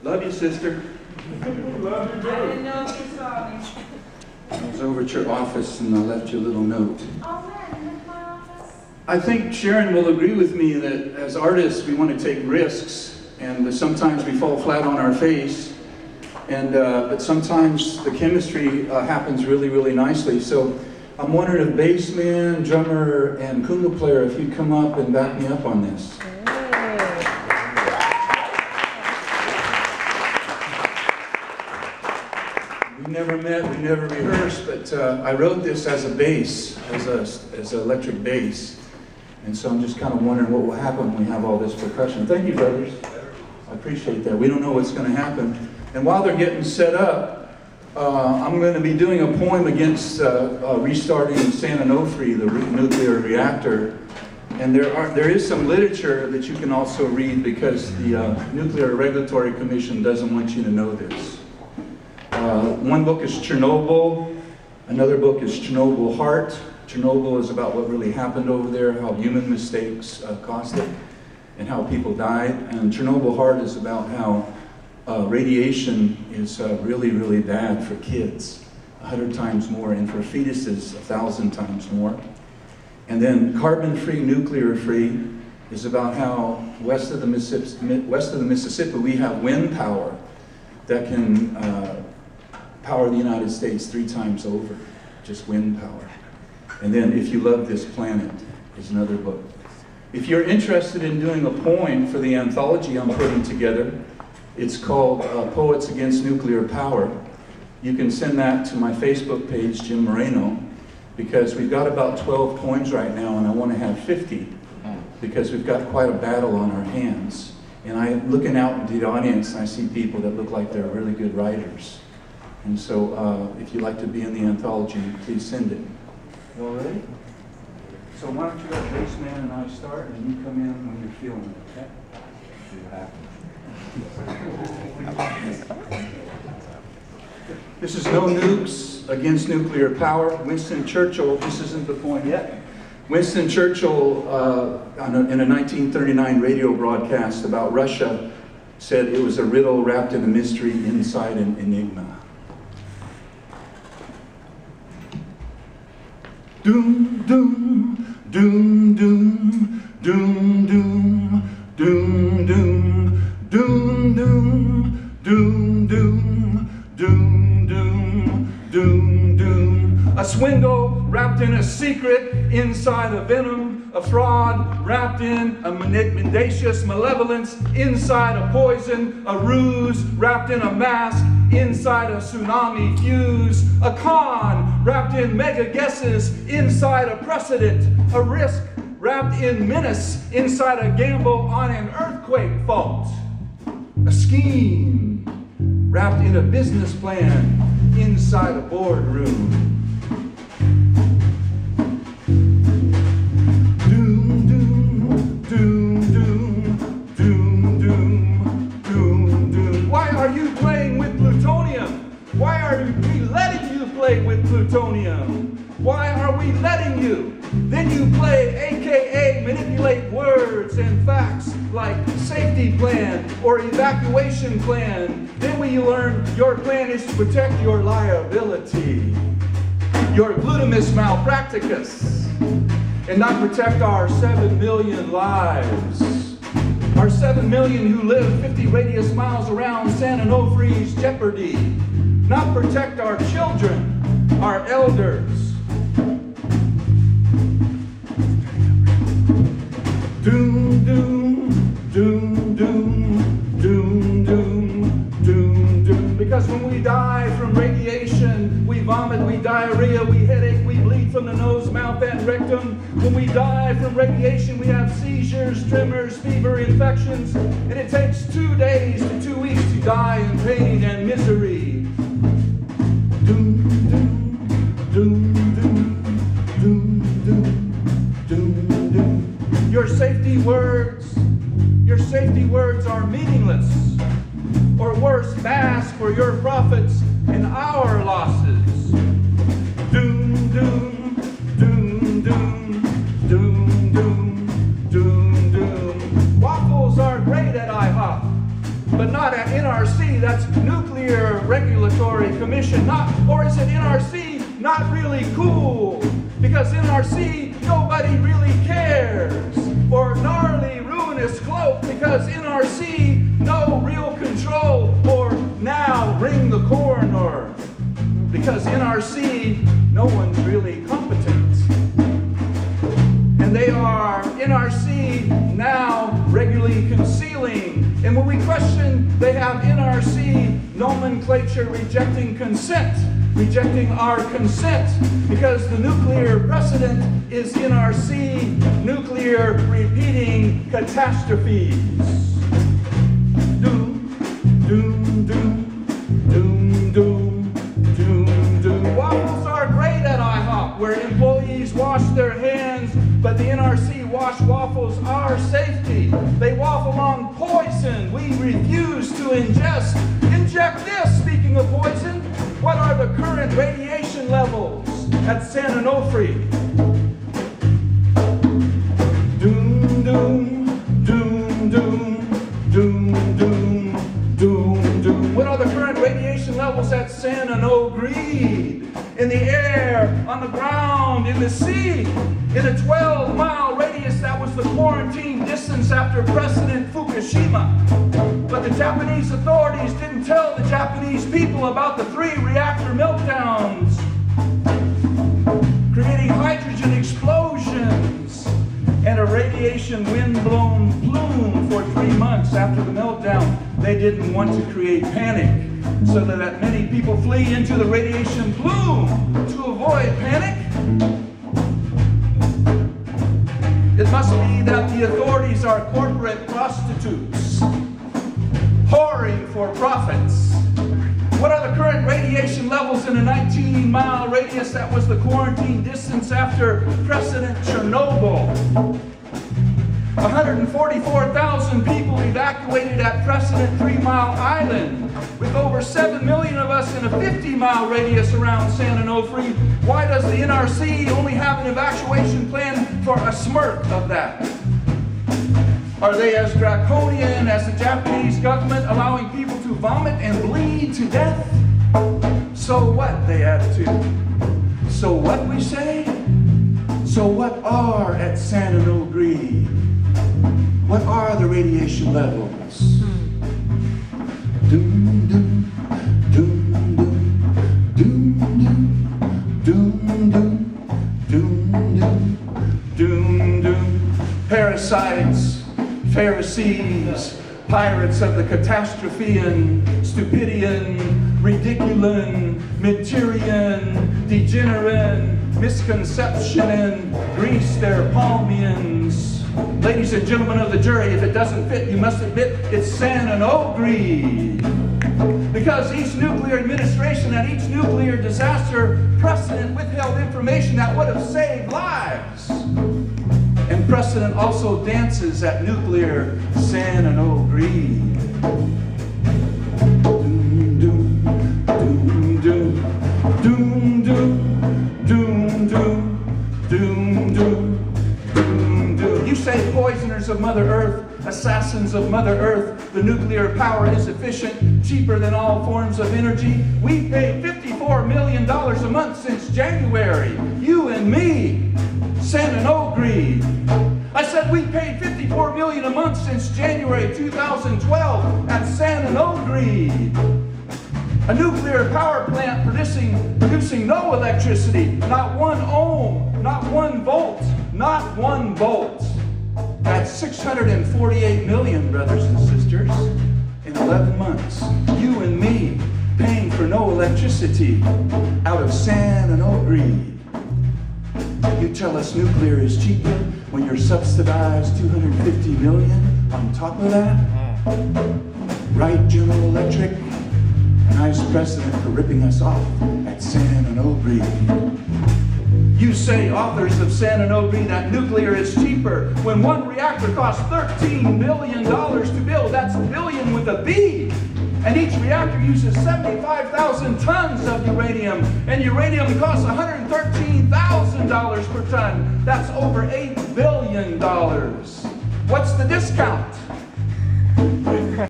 Love you, sister. Love you, too. I didn't know if you saw me. I was over at your office and I left you a little note. Oh man, you went to my office? I think Sharon will agree with me that as artists we want to take risks, and sometimes we fall flat on our face, and but sometimes the chemistry happens really, really nicely. So I'm wondering if bassman, drummer, and conga player, if you'd come up and back me up on this. We never met, we never rehearsed, but I wrote this as a bass, as an electric bass. And so I'm just kind of wondering what will happen when we have all this percussion. Thank you, brothers. I appreciate that. We don't know what's going to happen. And while they're getting set up, I'm going to be doing a poem against restarting San Onofre, the nuclear reactor. And there is some literature that you can also read because the Nuclear Regulatory Commission doesn't want you to know this. One book is Chernobyl. Another book is Chernobyl Heart. Chernobyl is about what really happened over there, how human mistakes caused it, and how people died. And Chernobyl Heart is about how radiation is really, really bad for kids, 100 times more, and for fetuses, 1,000 times more. And then Carbon-Free, Nuclear-Free is about how west of the Mississippi we have wind power that can power the United States 3 times over, just wind power. And then If You Love This Planet is another book. If you're interested in doing a poem for the anthology I'm putting together, it's called Poets Against Nuclear Power. You can send that to my Facebook page, Jim Moreno, because we've got about 12 poems right now and I want to have 50 because we've got quite a battle on our hands. And I'm looking out into the audience and I see people that look like they're really good writers. And so if you'd like to be in the anthology, please send it. You all ready? So why don't you let Bassman and I start, and you come in when you're feeling it, okay? See what happens. This is No Nukes Against Nuclear Power. Winston Churchill, this isn't the poem yet. Winston Churchill, in a 1939 radio broadcast about Russia, said it was a riddle wrapped in a mystery inside an enigma. Doom, doom, doom, doom, doom, doom, doom, doom, doom, doom, doom, doom, doom, doom, doom, doom. A swindle wrapped in a secret inside a venom, a fraud wrapped in a mendacious malevolence inside a poison, a ruse wrapped in a mask inside a tsunami fuse, a con wrapped in mega guesses inside a precedent, a risk wrapped in menace inside a gamble on an earthquake fault, a scheme wrapped in a business plan inside a boardroom. Doom, doom, doom, doom, doom, doom, doom, doom. Why are you playing with plutonium? Why are we letting you play with plutonium? Why are we letting you? Then you play, aka manipulate words and facts like safety plan or evacuation plan. Then we learn your plan is to protect your liability, your glutamus malpracticus, and not protect our 7 million lives. Our 7 million who live 50 radius miles around San Onofre's jeopardy. Not protect our children, our elders. Doom, doom, doom, doom, doom, doom, doom, doom. Because when we die from radiation, we vomit, we diarrhea, we headache, we bleed from the nose, mouth, and rectum. When we die from radiation, we have seizures, tremors, fever, infections, and it takes 2 days to 2 weeks to die in pain and misery. Doom, doom, doom, doom, doom, doom, doom, doom. Your safety words are meaningless, or worse, mask for your profits and our losses. Doom, doom, doom, doom, doom, doom, doom, doom. Waffles are great at IHOP, but not at NRC, that's Nuclear Regulatory Commission, or is it NRC not really cool? Because NRC, nobody really cares. Or gnarly, ruinous cloak, because NRC, no real control. Or now ring the coroner, because NRC, no one's really competent. And they are, NRC, now regularly concealing. And when we question, they have NRC nomenclature rejecting consent, rejecting our consent, because the nuclear precedent is NRC, nuclear repeating catastrophes. Doom, doom, doom, doom, doom, doom, doom. Waffles are great at IHOP, where employees wash their hands, but the NRC wash waffles our safety. They waffle on poison we refuse to ingest. Inject this, speaking of poison. What are the current radiation levels at San Onofre? Doom, doom, doom, doom, doom, doom, doom, doom. What are the current radiation levels at San Onofre? In the air, on the ground, in the sea, in a 12-mile radius. That was the quarantine distance after President Fukushima. But the Japanese authorities didn't tell the Japanese people about the 3 reactor meltdowns, creating hydrogen explosions and a radiation wind-blown plume for 3 months after the meltdown. They didn't want to create panic, so that many people flee into the radiation plume to avoid panic. It must be that the authorities are corporate prostitutes, whoring for profits. What are the current radiation levels in a 19-mile radius? That was the quarantine distance after President Chernobyl. 144,000 people evacuated at President 3 Mile Island, with over 7 million of us in a 50-mile radius around San Onofre. Why does the NRC only have an evacuation plan for a smirk of that? Are they as draconian as the Japanese government, allowing people to vomit and bleed to death? So what, they add to. So what, we say? So what are at San Onofre? What are the radiation levels? Doom, doom, doom, doom, doom, doom, doom, doom, doom, doom, doom. Parasites, Pharisees, pirates of the catastrophean, stupidian, ridiculin, materian, degenerate, misconception, grease their palmians. Ladies and gentlemen of the jury, if it doesn't fit, you must admit it's San Onofre. Because each nuclear administration and each nuclear disaster precedent withheld information that would have saved lives. And precedent also dances at nuclear San Onofre. Doom, doom, doom, doom, doom, doom, doom, doom, doom, doom. You say poisoners of Mother Earth, assassins of Mother Earth, the nuclear power is efficient, cheaper than all forms of energy. We pay $54 million a month since January. You and me, San Onofre. I said we paid $54 million a month since January 2012 at San Onofre. A nuclear power plant producing no electricity, not 1 ohm, not 1 volt, not 1 volt. That's 648 million, brothers and sisters, in 11 months. You and me paying for no electricity out of San Onofre. You tell us nuclear is cheaper when you're subsidized 250 million on top of that? Right, General Electric? Nice precedent for ripping us off at San Onofre. You say, authors of San Onofre, that nuclear is cheaper when 1 reactor costs $13 billion to build. That's billion with a B. And each reactor uses 75,000 tons of uranium. And uranium costs $113,000 per ton. That's over $8 billion. What's the discount?